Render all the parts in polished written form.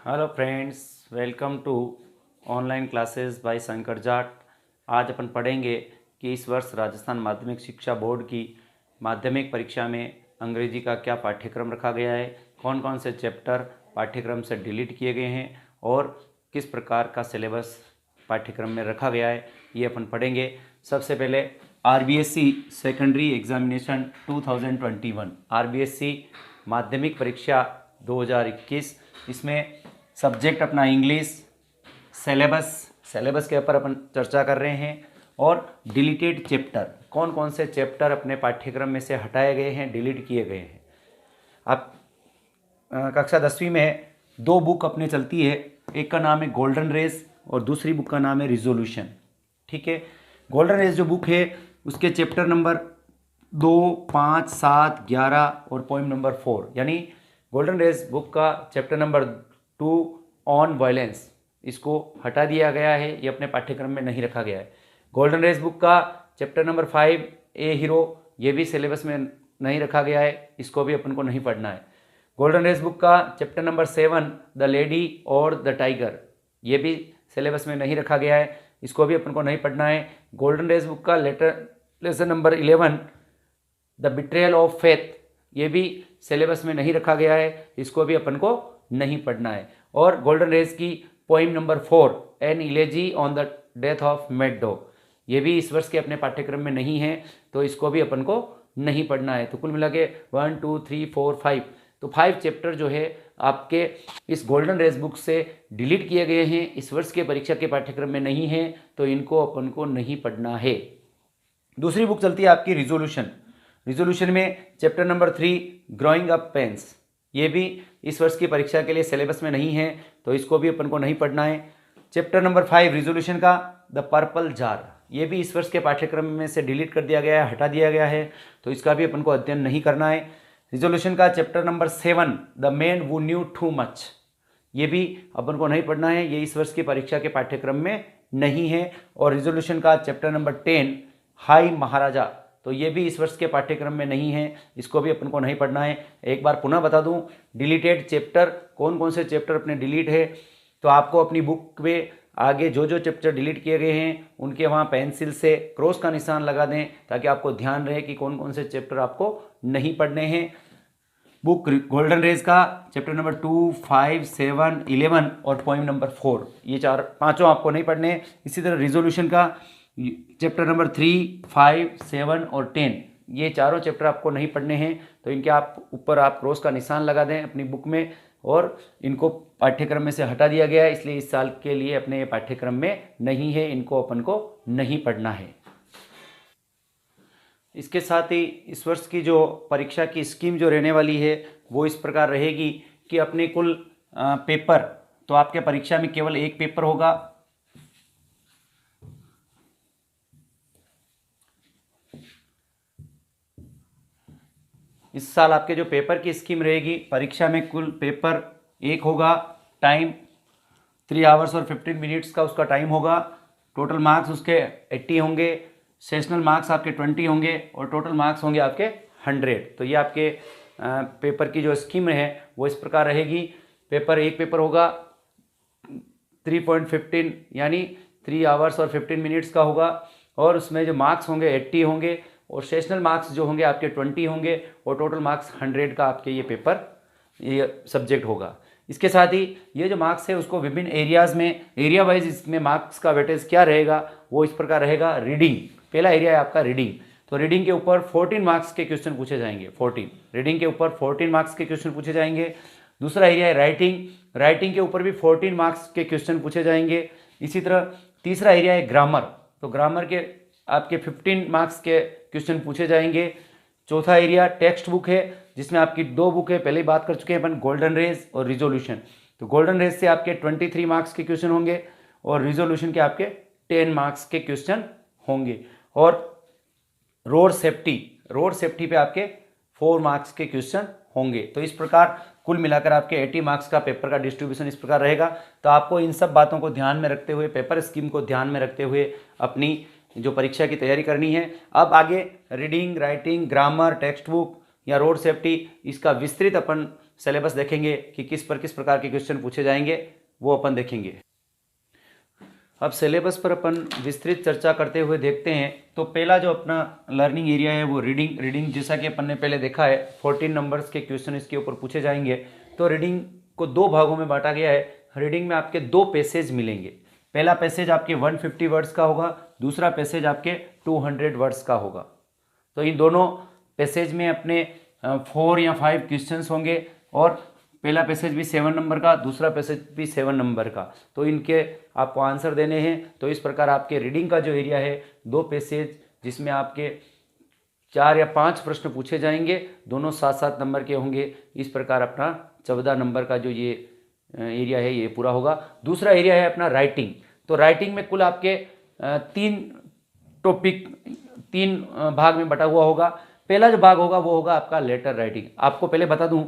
Hello friends, welcome to online classes by Shankar Jat. आज अपन पढ़ेंगे कि इस वर्ष राजस्थान माध्यमिक शिक्षा बोर्ड की माध्यमिक परीक्षा में अंग्रेजी का क्या पाठ्यक्रम रखा गया है, कौन कौन से चैप्टर पाठ्यक्रम से डिलीट किए गए हैं और किस प्रकार का सिलेबस पाठ्यक्रम में रखा गया है, ये अपन पढ़ेंगे। सबसे पहले आरबीएससी सेकेंडरी एग्जामिनेशन 2021 आरबीएससी माध्यमिक परीक्षा 2021, इसमें सब्जेक्ट अपना इंग्लिश, सिलेबस के ऊपर अपन चर्चा कर रहे हैं और डिलीटेड चैप्टर, कौन कौन से चैप्टर अपने पाठ्यक्रम में से हटाए गए हैं, डिलीट किए गए हैं। अब कक्षा 10वीं में दो बुक अपने चलती है, एक का नाम है गोल्डन रेस और दूसरी बुक का नाम है रिजोल्यूशन। ठीक है, गोल्डन रेस जो बुक है उसके चैप्टर नंबर 2, 5, 7, 11 और पोइम नंबर 4, यानी गोल्डन रेस बुक का चैप्टर नंबर 2 ऑन वायलेंस, इसको हटा दिया गया है, ये अपने पाठ्यक्रम में नहीं रखा गया है। गोल्डन रेस बुक का चैप्टर नंबर 5 ए हीरो, ये भी सिलेबस में नहीं रखा गया है, इसको भी अपन को नहीं पढ़ना है। गोल्डन रेस बुक का चैप्टर नंबर 7 द लेडी और द टाइगर, ये भी सिलेबस में नहीं रखा गया है, इसको भी अपन को नहीं पढ़ना है। गोल्डन रेस बुक का lesson number 11 the betrayal of faith, ये भी सिलेबस में नहीं रखा गया है, इसको भी अपन को नहीं पढ़ना है। और गोल्डन रेस की poem number 4 an elegy on the death of mad dog, ये भी इस वर्ष के अपने पाठ्यक्रम में नहीं है, तो इसको भी अपन को नहीं पढ़ना है। तो कुल मिला के 1, 2, 3, 4, 5, तो 5 चैप्टर जो है आपके इस गोल्डन रेस बुक से डिलीट किए गए हैं, इस वर्ष के परीक्षा के पाठ्यक्रम में नहीं है, तो इनको अपन को नहीं पढ़ना है। दूसरी बुक चलती है आपकी रिजोल्यूशन में chapter number 3 growing up pains, ये भी इस वर्ष की परीक्षा के लिए सिलेबस में नहीं है, तो इसको भी अपन को नहीं पढ़ना है। चैप्टर नंबर 5 रिजोल्यूशन का द पर्पल जार, ये भी इस वर्ष के पाठ्यक्रम में से डिलीट कर दिया गया है, हटा दिया गया है, तो इसका भी अपन को अध्ययन नहीं करना है। रिजोल्यूशन का chapter number 7 the man who knew too much, ये भी अपन को नहीं पढ़ना है, ये इस वर्ष की परीक्षा के पाठ्यक्रम में नहीं है। और रिजोल्यूशन का चैप्टर नंबर 10 हाई महाराजा, तो ये भी इस वर्ष के पाठ्यक्रम में नहीं है, इसको भी अपन को नहीं पढ़ना है। एक बार पुनः बता दूं, डिलीटेड चैप्टर कौन कौन से चैप्टर अपने डिलीट है, तो आपको अपनी बुक में आगे जो जो चैप्टर डिलीट किए गए हैं उनके वहाँ पेंसिल से क्रॉस का निशान लगा दें, ताकि आपको ध्यान रहे कि कौन कौन से चैप्टर आपको नहीं पढ़ने हैं। बुक गोल्डन रेस का चैप्टर नंबर 2, 5, 7, 11 और पोइम नंबर 4, ये पांचों आपको नहीं पढ़ने हैं। इसी तरह रिजोल्यूशन का चैप्टर नंबर 3, 5, 7 और 10, ये चारों चैप्टर आपको नहीं पढ़ने हैं, तो इनके ऊपर आप क्रॉस का निशान लगा दें अपनी बुक में, और इनको पाठ्यक्रम में से हटा दिया गया है, इसलिए इस साल के लिए अपने ये पाठ्यक्रम में नहीं है, इनको अपन को नहीं पढ़ना है। इसके साथ ही इस वर्ष की जो परीक्षा की स्कीम जो रहने वाली है वो इस प्रकार रहेगी कि अपने कुल पेपर, तो आपके परीक्षा में केवल एक पेपर होगा। इस साल आपके जो पेपर की स्कीम रहेगी, परीक्षा में कुल पेपर एक होगा, टाइम 3 आवर्स और 15 मिनट्स का उसका टाइम होगा। टोटल मार्क्स उसके 80 होंगे, सेशनल मार्क्स आपके 20 होंगे और टोटल मार्क्स होंगे आपके 100। तो ये आपके पेपर की जो स्कीम है वो इस प्रकार रहेगी। एक पेपर होगा 3.15 यानी 3 आवर्स और 15 मिनट्स का होगा, और उसमें जो मार्क्स होंगे 80 होंगे और सेशनल मार्क्स जो होंगे आपके 20 होंगे और टोटल मार्क्स 100 का आपके ये सब्जेक्ट होगा। इसके साथ ही ये जो मार्क्स है उसको विभिन्न एरियाज़ में एरिया वाइज इसमें मार्क्स का वेटेज क्या रहेगा, वो इस प्रकार रहेगा। रीडिंग, पहला एरिया है आपका रीडिंग, तो रीडिंग के ऊपर 14 मार्क्स के क्वेश्चन पूछे जाएंगे। 14 रीडिंग के ऊपर 14 मार्क्स के क्वेश्चन पूछे जाएंगे। दूसरा एरिया है राइटिंग के ऊपर भी 14 मार्क्स के क्वेश्चन पूछे जाएंगे। इसी तरह तीसरा एरिया है ग्रामर, तो ग्रामर के आपके 15 मार्क्स के क्वेश्चन पूछे जाएंगे। चौथा एरिया टेक्स्ट बुक है, जिसमें आपकी 2 बुक है, पहले ही बात कर चुके हैं अपन, गोल्डन रेस और रिजोल्यूशन। तो गोल्डन रेस से आपके 23 मार्क्स के क्वेश्चन होंगे और रिजोल्यूशन के आपके 10 मार्क्स के क्वेश्चन होंगे। और रोड सेफ्टी पे आपके 4 मार्क्स के क्वेश्चन होंगे। तो इस प्रकार कुल मिलाकर आपके 80 मार्क्स का पेपर का डिस्ट्रीब्यूशन इस प्रकार रहेगा। तो आपको इन सब बातों को ध्यान में रखते हुए, पेपर स्कीम को ध्यान में रखते हुए अपनी जो परीक्षा की तैयारी करनी है। अब आगे reading, writing, grammar, text book या रोड सेफ्टी, इसका विस्तृत अपन सिलेबस देखेंगे कि किस प्रकार के क्वेश्चन पूछे जाएंगे, वो अपन देखेंगे। अब सिलेबस पर अपन विस्तृत चर्चा करते हुए देखते हैं। तो पहला जो अपना लर्निंग एरिया है वो रीडिंग जैसा कि अपन ने पहले देखा है 14 नंबर्स के क्वेश्चन इसके ऊपर पूछे जाएंगे। तो रीडिंग को 2 भागों में बांटा गया है। रीडिंग में आपके 2 पैसेज मिलेंगे। पहला पैसेज आपके 150 वर्ड्स का होगा, दूसरा पैसेज आपके 200 वर्ड्स का होगा। तो इन दोनों पैसेज में अपने 4 या 5 क्वेश्चंस होंगे और पहला पैसेज भी 7 नंबर का, दूसरा पैसेज भी 7 नंबर का। तो इनके आपको आंसर देने हैं। तो इस प्रकार आपके रीडिंग का जो एरिया है 2 पैसेज जिसमें आपके 4 या 5 प्रश्न पूछे जाएंगे, दोनों 7-7 नंबर के होंगे। इस प्रकार अपना 14 नंबर का जो ये एरिया है ये पूरा होगा। दूसरा एरिया है अपना राइटिंग। तो राइटिंग में कुल आपके 3 भाग में बटा हुआ होगा। पहला जो भाग होगा वो होगा आपका लेटर राइटिंग। आपको पहले बता दूं,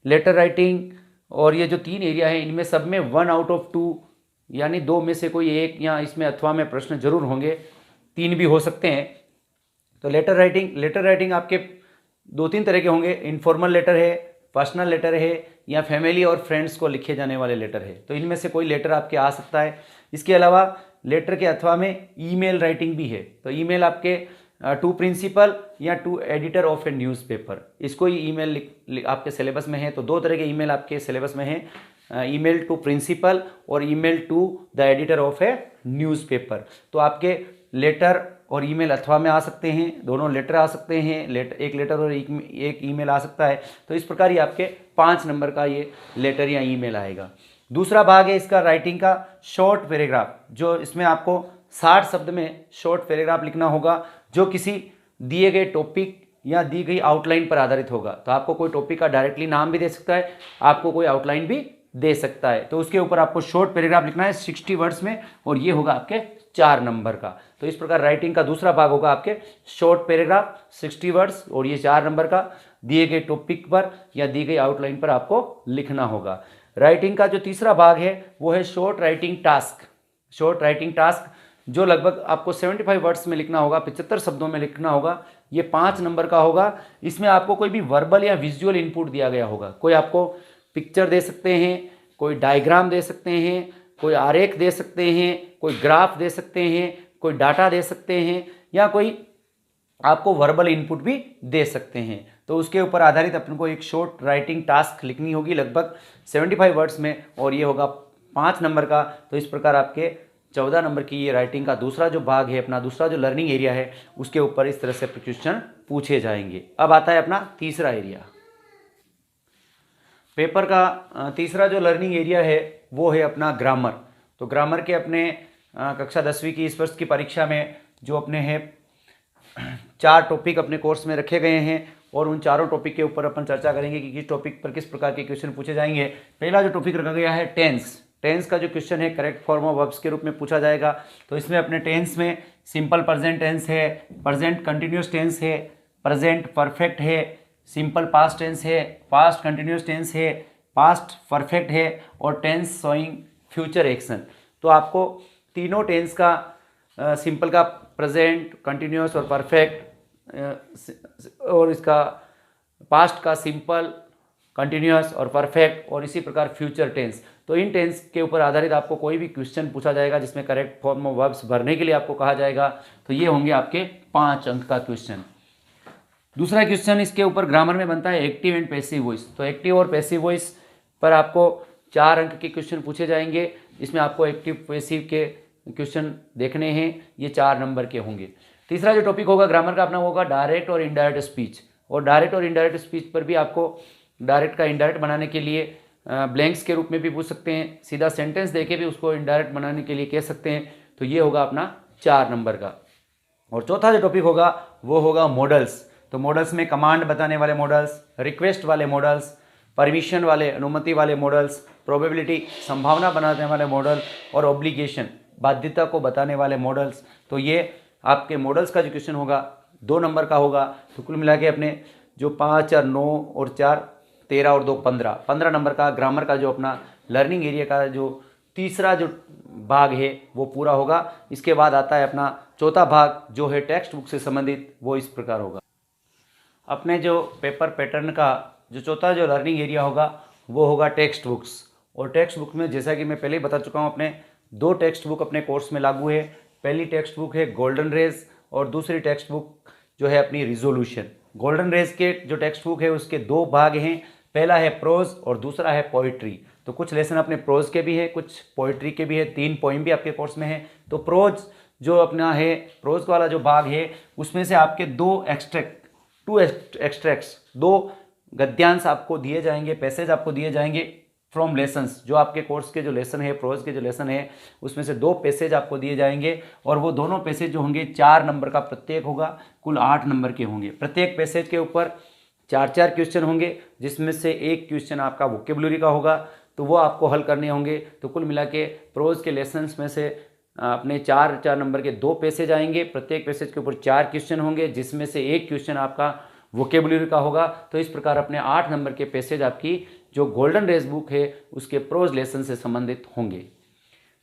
लेटर राइटिंग और ये जो 3 एरिया है इनमें सब में 1 आउट ऑफ 2 यानी 2 में से कोई एक या इसमें अथवा में प्रश्न जरूर होंगे, 3 भी हो सकते हैं। तो लेटर राइटिंग आपके 2-3 तरह के होंगे। इनफॉर्मल लेटर है, पर्सनल लेटर है या फैमिली और फ्रेंड्स को लिखे जाने वाले लेटर है। तो इनमें से कोई लेटर आपके आ सकता है। इसके अलावा लेटर के अथवा में ईमेल राइटिंग भी है। तो ईमेल आपके टू प्रिंसिपल या to editor of a newspaper, इसको ही ईमेल आपके सिलेबस में है। तो 2 तरह के ईमेल आपके सिलेबस में है, ईमेल टू प्रिंसिपल और email to the editor of a newspaper. तो आपके लेटर और ईमेल अथवा में आ सकते हैं, दोनों लेटर आ सकते हैं, एक लेटर और एक ईमेल आ सकता है। तो इस प्रकार ये आपके 5 नंबर का ये लेटर या ईमेल आएगा। दूसरा भाग है इसका राइटिंग का, शॉर्ट पैराग्राफ, जो इसमें आपको 60 शब्द में शॉर्ट पैराग्राफ लिखना होगा जो किसी दिए गए टॉपिक या दी गई आउटलाइन पर आधारित होगा। तो आपको कोई टॉपिक का डायरेक्टली नाम भी दे सकता है, आपको कोई आउटलाइन भी दे सकता है। तो उसके ऊपर आपको शॉर्ट पैराग्राफ लिखना है 60 वर्ड्स में और ये होगा आपके 4 नंबर का। तो इस प्रकार राइटिंग का दूसरा भाग होगा आपके शॉर्ट पैराग्राफ 60 वर्ड्स और ये 4 नंबर का, दिए गए टॉपिक पर या दी गई आउटलाइन पर आपको लिखना होगा। राइटिंग का जो तीसरा भाग है वो है शॉर्ट राइटिंग टास्क, जो लगभग आपको 75 वर्ड्स में लिखना होगा, 75 शब्दों में लिखना होगा। ये 5 नंबर का होगा। इसमें आपको कोई भी वर्बल या विजुअल इनपुट दिया गया होगा। कोई आपको पिक्चर दे सकते हैं, कोई डायग्राम दे सकते हैं, कोई आरेख दे सकते हैं, कोई ग्राफ दे सकते हैं, कोई डाटा दे सकते हैं या कोई आपको वर्बल इनपुट भी दे सकते हैं। तो उसके ऊपर आधारित अपन को एक शॉर्ट राइटिंग टास्क लिखनी होगी लगभग 75 वर्ड्स में और ये होगा 5 नंबर का। तो इस प्रकार आपके 14 नंबर की ये राइटिंग का दूसरा जो भाग है, अपना दूसरा जो लर्निंग एरिया है, उसके ऊपर इस तरह से क्वेश्चन पूछे जाएंगे। अब आता है अपना तीसरा एरिया। पेपर का तीसरा जो लर्निंग एरिया है वो है अपना ग्रामर। तो ग्रामर के अपने कक्षा 10वीं की इस वर्ष की परीक्षा में जो अपने हैं 4 टॉपिक अपने कोर्स में रखे गए हैं और उन चारों टॉपिक के ऊपर अपन चर्चा करेंगे कि किस टॉपिक पर किस प्रकार के क्वेश्चन पूछे जाएंगे। पहला जो टॉपिक रखा गया है टेंस का जो क्वेश्चन है करेक्ट फॉर्म ऑफ वर्ब्स के रूप में पूछा जाएगा। तो इसमें अपने टेंस में सिंपल प्रेजेंट टेंस है, प्रेजेंट कंटिन्यूस टेंस है, प्रेजेंट परफेक्ट है, सिंपल पास्ट टेंस है, पास्ट कंटिन्यूस टेंस है, पास्ट परफेक्ट है और टेंस शोइंग फ्यूचर एक्शन। तो आपको तीनों टेंस का सिंपल का प्रेजेंट, कंटिन्यूस और परफेक्ट और इसका पास्ट का सिंपल, कंटिन्यूस और परफेक्ट और इसी प्रकार फ्यूचर टेंस, तो इन टेंस के ऊपर आधारित आपको कोई भी क्वेश्चन पूछा जाएगा जिसमें करेक्ट फॉर्म ऑफ वर्ब्स भरने के लिए आपको कहा जाएगा। तो ये होंगे आपके 5 अंक का क्वेश्चन। दूसरा क्वेश्चन इसके ऊपर ग्रामर में बनता है एक्टिव एंड पैसिव वॉइस। तो एक्टिव और पैसिव वॉइस पर आपको 4 अंक के क्वेश्चन पूछे जाएंगे। इसमें आपको एक्टिव पैसिव के क्वेश्चन देखने हैं, ये 4 नंबर के होंगे। तीसरा जो टॉपिक होगा ग्रामर का अपना वो होगा डायरेक्ट और इनडायरेक्ट स्पीच। और डायरेक्ट और इनडायरेक्ट स्पीच पर भी आपको डायरेक्ट का इनडायरेक्ट बनाने के लिए ब्लैंक्स के रूप में भी पूछ सकते हैं, सीधा सेंटेंस देके भी उसको इनडायरेक्ट बनाने के लिए कह सकते हैं। तो ये होगा अपना 4 नंबर का। और चौथा जो टॉपिक होगा वो होगा मॉडल्स। तो मॉडल्स में कमांड बताने वाले मॉडल्स, रिक्वेस्ट वाले मॉडल्स, परमिशन वाले, अनुमति वाले मॉडल्स, प्रोबेबिलिटी संभावना बनाने वाले मॉडल और ऑब्लिगेशन बाध्यता को बताने वाले मॉडल्स। तो ये आपके मॉडल्स का जो क्वेश्चन होगा 2 नंबर का होगा। तो कुल मिला के अपने जो 5 और 9 और 4 13 और 2 15 नंबर का ग्रामर का जो अपना लर्निंग एरिया का जो तीसरा जो भाग है वो पूरा होगा। इसके बाद आता है अपना चौथा भाग जो है टेक्स्ट बुक से संबंधित, वो इस प्रकार होगा। अपने जो पेपर पैटर्न का जो चौथा जो लर्निंग एरिया होगा वो होगा टेक्स्ट बुक्स। और टेक्स्ट बुक में जैसा कि मैं पहले ही बता चुका हूँ, अपने 2 टेक्स्ट बुक अपने कोर्स में लागू है। पहली टेक्स्ट बुक है गोल्डन रेज और दूसरी टेक्स्ट बुक जो है अपनी रिजोल्यूशन। गोल्डन रेज के जो टेक्स्ट बुक है उसके 2 भाग हैं, पहला है प्रोज और दूसरा है पोइट्री। तो कुछ लेसन अपने प्रोज के भी है, कुछ पोइट्री के भी है, 3 पोइम भी आपके कोर्स में है। तो प्रोज जो अपना है, प्रोज वाला जो भाग है उसमें से आपके 2 एक्सट्रैक्ट्स 2 गद्यांश आपको दिए जाएंगे, पैसेज आपको दिए जाएंगे फ्रॉम लेसन्स। जो आपके कोर्स के जो लेसन है, प्रोज के जो लेसन है उसमें से 2 पैसेज आपको दिए जाएंगे और वो दोनों पैसेज जो होंगे 4 नंबर का प्रत्येक होगा, कुल 8 नंबर के होंगे। प्रत्येक पैसेज के ऊपर 4-4 क्वेश्चन होंगे, जिसमें से एक क्वेश्चन आपका वोकेबुलरी का होगा, तो वो आपको हल करने होंगे। तो कुल मिला के प्रोज के लेसन्स में से अपने 4-4 नंबर के 2 पैसेज आएंगे, प्रत्येक पैसेज के ऊपर 4 क्वेश्चन होंगे, जिसमें से एक क्वेश्चन आपका वोकेबुलरी का होगा। तो इस प्रकार अपने 8 नंबर के पैसेज आपकी जो गोल्डन रेज बुक है उसके प्रोज लेसन से संबंधित होंगे।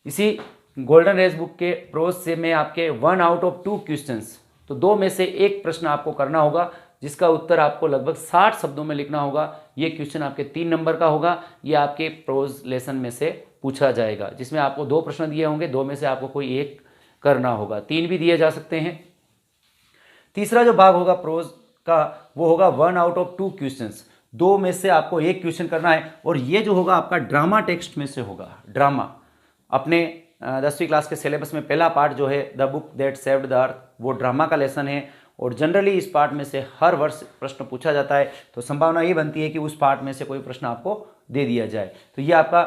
इसी गोल्डन रेज बुक के प्रोज से में आपके 1 आउट ऑफ 2 क्वेश्चंस, तो 2 में से एक प्रश्न आपको करना होगा, जिसका उत्तर आपको लगभग 60 शब्दों में लिखना होगा। ये क्वेश्चन आपके 3 नंबर का होगा, ये आपके प्रोज लेसन में से पूछा जाएगा, जिसमें आपको 2 प्रश्न दिए होंगे, 2 में से आपको कोई एक करना होगा, 3 भी दिए जा सकते हैं। तीसरा जो भाग होगा प्रोज का वो होगा 1 आउट ऑफ 2 क्वेश्चंस, 2 में से आपको एक क्वेश्चन करना है। और ये जो होगा आपका ड्रामा टेक्स्ट में से होगा। ड्रामा अपने 10वीं क्लास के सिलेबस में पहला पार्ट जो है the book that saved the earth, वो ड्रामा का लेसन है और जनरली इस पार्ट में से हर वर्ष प्रश्न पूछा जाता है। तो संभावना ये बनती है कि उस पार्ट में से कोई प्रश्न आपको दे दिया जाए। तो ये आपका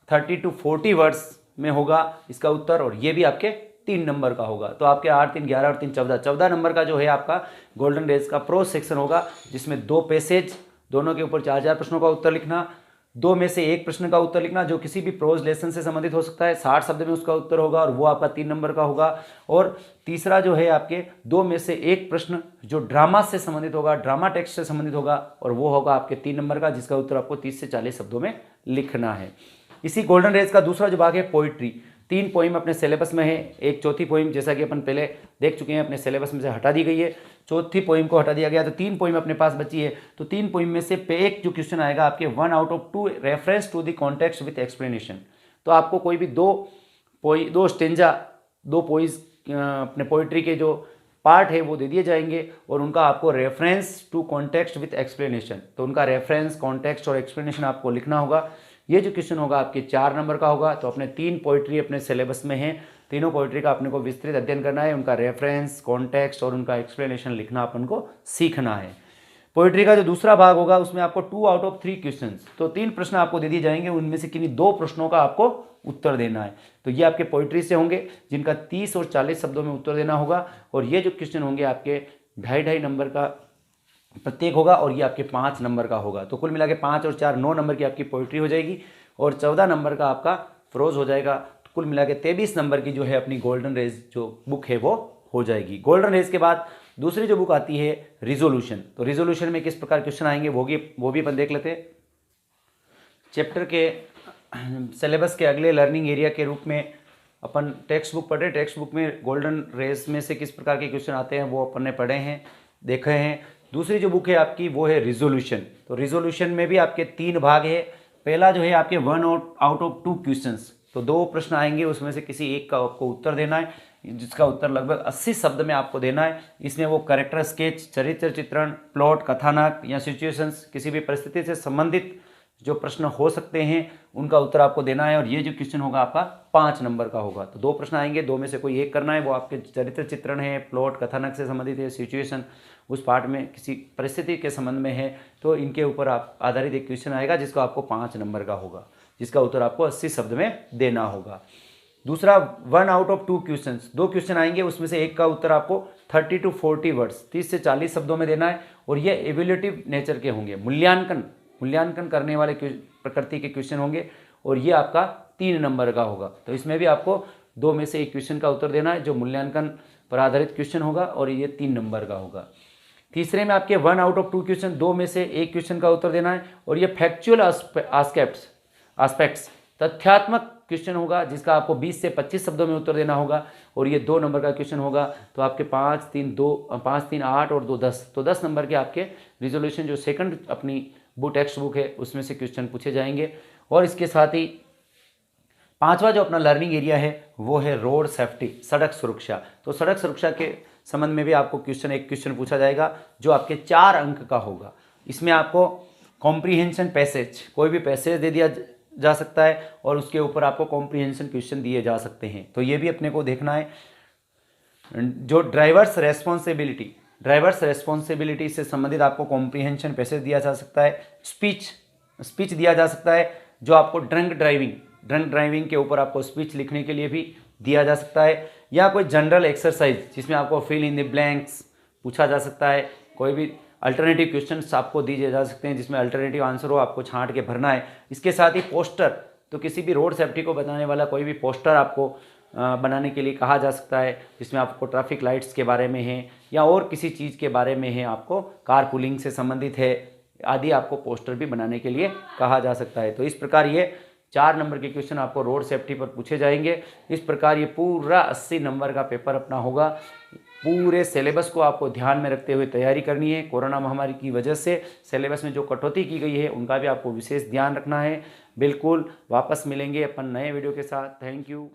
30 to 40 वर्ड्स में होगा इसका उत्तर, और ये भी आपके 3 नंबर का होगा। तो आपके 8, 3, 11 और 3, 14 नंबर का जो है आपका गोल्डन रेज का प्रोज सेक्शन होगा, जिसमें 2 पैसेज, दोनों के ऊपर 4-4 प्रश्नों का उत्तर लिखना, 2 में से एक प्रश्न का उत्तर लिखना जो किसी भी प्रोज लेसन से संबंधित हो सकता है, 60 शब्द में उसका उत्तर होगा और वो आपका 3 नंबर का होगा। और तीसरा जो है आपके 2 में से एक प्रश्न जो ड्रामा से संबंधित होगा, ड्रामा टेक्स्ट से संबंधित होगा, और वो होगा आपके 3 नंबर का, जिसका उत्तर आपको 30 से 40 शब्दों में लिखना है। इसी गोल्डन रेज का दूसरा जो भाग है पोइट्री, 3 पोइम अपने सिलेबस में है। एक चौथी पोइम जैसा कि अपन पहले देख चुके हैं अपने सिलेबस में से हटा दी गई है, चौथी पोइम को हटा दिया गया, तो 3 पोइम अपने पास बची है। तो 3 पोइम में से एक जो क्वेश्चन आएगा आपके 1 out of 2 reference to the context with explanation. तो आपको कोई भी 2 स्टेंजा 2 पोइज अपने पोइट्री के जो पार्ट है वो दे दिए जाएंगे और उनका आपको reference to context with explanation, तो उनका रेफरेंस, कॉन्टेक्स्ट और एक्सप्लेनेशन आपको लिखना होगा। ये जो क्वेश्चन होगा आपके 4 नंबर का होगा। तो अपने 3 पोइट्री अपने सिलेबस में हैं, तीनों पोइट्री का अपने को विस्तृत अध्ययन करना है, उनका रेफरेंस, कॉन्टेक्स्ट और उनका एक्सप्लेनेशन लिखना अपन को सीखना है। पोइट्री का जो दूसरा भाग होगा उसमें आपको 2 आउट ऑफ 3 क्वेश्चंस, तो 3 प्रश्न आपको दे दिए जाएंगे, उनमें से किन्हीं 2 प्रश्नों का आपको उत्तर देना है। तो ये आपके पोइट्री से होंगे, जिनका 30 और 40 शब्दों में उत्तर देना होगा। और ये जो क्वेश्चन होंगे आपके 2.5 नंबर का प्रत्येक होगा और ये आपके 5 नंबर का होगा। तो कुल मिला के 5 और 4 9 नंबर की आपकी पोइट्री हो जाएगी और 14 नंबर का आपका प्रोज हो जाएगा। तो कुल मिला के 23 नंबर की जो है अपनी गोल्डन रेज जो बुक है वो हो जाएगी। गोल्डन रेज के बाद दूसरी जो बुक आती है रिजोल्यूशन। तो रिजोल्यूशन में किस प्रकार क्वेश्चन आएंगे वो भी अपन देख लेते हैं। चैप्टर के सिलेबस के अगले लर्निंग एरिया के रूप में अपन टेक्स्ट बुक पढ़े, टेक्स्ट बुक में गोल्डन रेज में से किस प्रकार के क्वेश्चन आते हैं वो अपन ने पढ़े हैं, देखे हैं। दूसरी जो बुक है आपकी वो है रिजोल्यूशन। तो रिजोल्यूशन में भी आपके 3 भाग है। पहला जो है आपके 1 आउट ऑफ 2 क्वेश्चंस, तो 2 प्रश्न आएंगे, उसमें से किसी एक का आपको उत्तर देना है, जिसका उत्तर लगभग 80 शब्द में आपको देना है। इसमें वो कैरेक्टर स्केच, चरित्र चित्रण, प्लॉट, कथानक या सिचुएशंस, किसी भी परिस्थिति से संबंधित जो प्रश्न हो सकते हैं उनका उत्तर आपको देना है। और ये जो क्वेश्चन होगा आपका 5 नंबर का होगा। तो 2 प्रश्न आएंगे, 2 में से कोई एक करना है, वो आपके चरित्र चित्रण है, प्लॉट, कथानक से संबंधित है, सिचुएशन उस पार्ट में किसी परिस्थिति के संबंध में है, तो इनके ऊपर आप आधारित एक क्वेश्चन आएगा जिसका आपको 5 नंबर का होगा, जिसका उत्तर आपको 80 शब्द में देना होगा। दूसरा 1 आउट ऑफ 2 क्वेश्चंस, 2 क्वेश्चन आएंगे, उसमें से एक का उत्तर आपको 30 to 40 वर्ड्स, 30 से 40 शब्दों में देना है। और ये एवेल्यूटिव नेचर के होंगे, मूल्यांकन करने वाले प्रकृति के क्वेश्चन होंगे और ये आपका 3 नंबर का होगा। तो इसमें भी आपको 2 में से एक क्वेश्चन का उत्तर देना है जो मूल्यांकन पर आधारित क्वेश्चन होगा और ये 3 नंबर का होगा। तीसरे में आपके 1 आउट ऑफ 2 क्वेश्चन, 2 में से एक क्वेश्चन का उत्तर देना है और ये फैक्चुअल एस्पेक्ट्स तथ्यात्मक क्वेश्चन होगा, जिसका आपको 20 से 25 शब्दों में उत्तर देना होगा और ये 2 नंबर का क्वेश्चन होगा। तो आपके 5, 3, 8 और 2 10, तो 10 नंबर के आपके रिजोल्यूशन जो सेकंड अपनी वो टेक्स्ट बुक है उसमें से क्वेश्चन पूछे जाएंगे। और इसके साथ ही पांचवा जो अपना लर्निंग एरिया है वो है रोड सेफ्टी, सड़क सुरक्षा। तो सड़क सुरक्षा के संबंध में भी आपको एक क्वेश्चन पूछा जाएगा जो आपके 4 अंक का होगा। इसमें आपको कॉम्प्रीहेंशन पैसेज, कोई भी पैसेज दे दिया जा सकता है और उसके ऊपर आपको कॉम्प्रीहेंशन क्वेश्चन दिए जा सकते हैं, तो ये भी अपने को देखना है। जो ड्राइवर्स रेस्पॉन्सिबिलिटी से संबंधित आपको कॉम्प्रीहेंशन पैसेज दिया जा सकता है। स्पीच दिया जा सकता है जो आपको ड्रंक ड्राइविंग के ऊपर आपको स्पीच लिखने के लिए भी दिया जा सकता है, या कोई जनरल एक्सरसाइज जिसमें आपको फिल इन द ब्लैंक्स पूछा जा सकता है। कोई भी अल्टरनेटिव क्वेश्चंस आपको दिए जा सकते हैं जिसमें अल्टरनेटिव आंसर हो, आपको छांट के भरना है। इसके साथ ही पोस्टर, तो किसी भी रोड सेफ्टी को बताने वाला कोई भी पोस्टर आपको बनाने के लिए कहा जा सकता है जिसमें आपको ट्रैफिक लाइट्स के बारे में है या और किसी चीज़ के बारे में है, आपको कार पुलिंग से संबंधित है आदि, आपको पोस्टर भी बनाने के लिए कहा जा सकता है। तो इस प्रकार ये 4 नंबर के क्वेश्चन आपको रोड सेफ्टी पर पूछे जाएंगे। इस प्रकार ये पूरा 80 नंबर का पेपर अपना होगा। पूरे सिलेबस को आपको ध्यान में रखते हुए तैयारी करनी है। कोरोना महामारी की वजह से सिलेबस में जो कटौती की गई है उनका भी आपको विशेष ध्यान रखना है। बिल्कुल वापस मिलेंगे अपन नए वीडियो के साथ। Thank you.